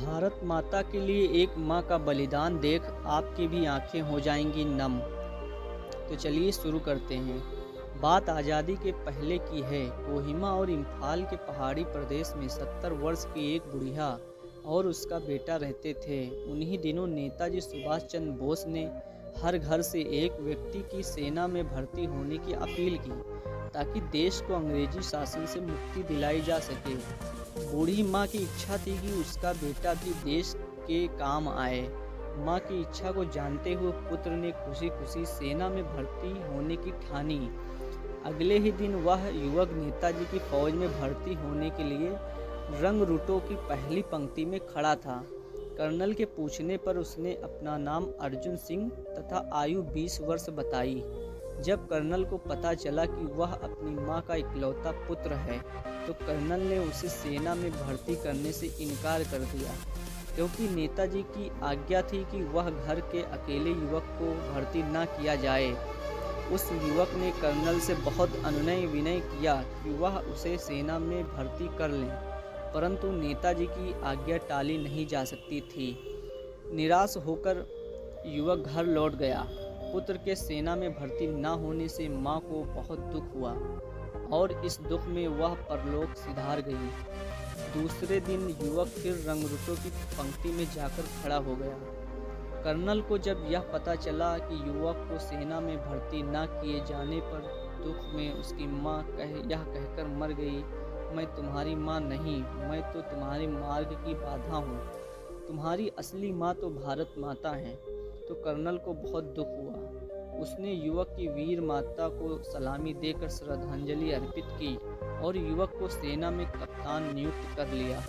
भारत माता के लिए एक माँ का बलिदान देख आपकी भी आंखें हो जाएंगी नम। तो चलिए शुरू करते हैं। बात आज़ादी के पहले की है। कोहिमा और इम्फाल के पहाड़ी प्रदेश में 70 वर्ष की एक बुढ़िया और उसका बेटा रहते थे। उन्हीं दिनों नेताजी सुभाष चंद्र बोस ने हर घर से एक व्यक्ति की सेना में भर्ती होने की अपील की, ताकि देश को अंग्रेजी शासन से मुक्ति दिलाई जा सके। बूढ़ी माँ की इच्छा थी कि उसका बेटा भी देश के काम आए। माँ की इच्छा को जानते हुए पुत्र ने खुशी खुशी सेना में भर्ती होने की ठानी। अगले ही दिन वह युवक नेताजी की फौज में भर्ती होने के लिए रंगरूटों की पहली पंक्ति में खड़ा था। कर्नल के पूछने पर उसने अपना नाम अर्जुन सिंह तथा आयु 20 वर्ष बताई। जब कर्नल को पता चला कि वह अपनी मां का इकलौता पुत्र है, तो कर्नल ने उसे सेना में भर्ती करने से इनकार कर दिया, क्योंकि नेताजी की आज्ञा थी कि वह घर के अकेले युवक को भर्ती न किया जाए। उस युवक ने कर्नल से बहुत अनुनय विनय किया कि वह उसे सेना में भर्ती कर लें, परंतु नेताजी की आज्ञा टाली नहीं जा सकती थी। निराश होकर युवक घर लौट गया। पुत्र के सेना में भर्ती न होने से मां को बहुत दुख हुआ और इस दुख में वह परलोक सिधार गई। दूसरे दिन युवक फिर रंगरूटों की पंक्ति में जाकर खड़ा हो गया। कर्नल को जब यह पता चला कि युवक को सेना में भर्ती न किए जाने पर दुख में उसकी मां यह कहकर मर गई, मैं तुम्हारी मां नहीं, मैं तो तुम्हारे मार्ग की बाधा हूँ। तुम्हारी असली माँ तो भारत माता है। तो कर्नल को बहुत दुख हुआ। उसने युवक की वीर माता को सलामी देकर श्रद्धांजलि अर्पित की और युवक को सेना में कप्तान नियुक्त कर लिया।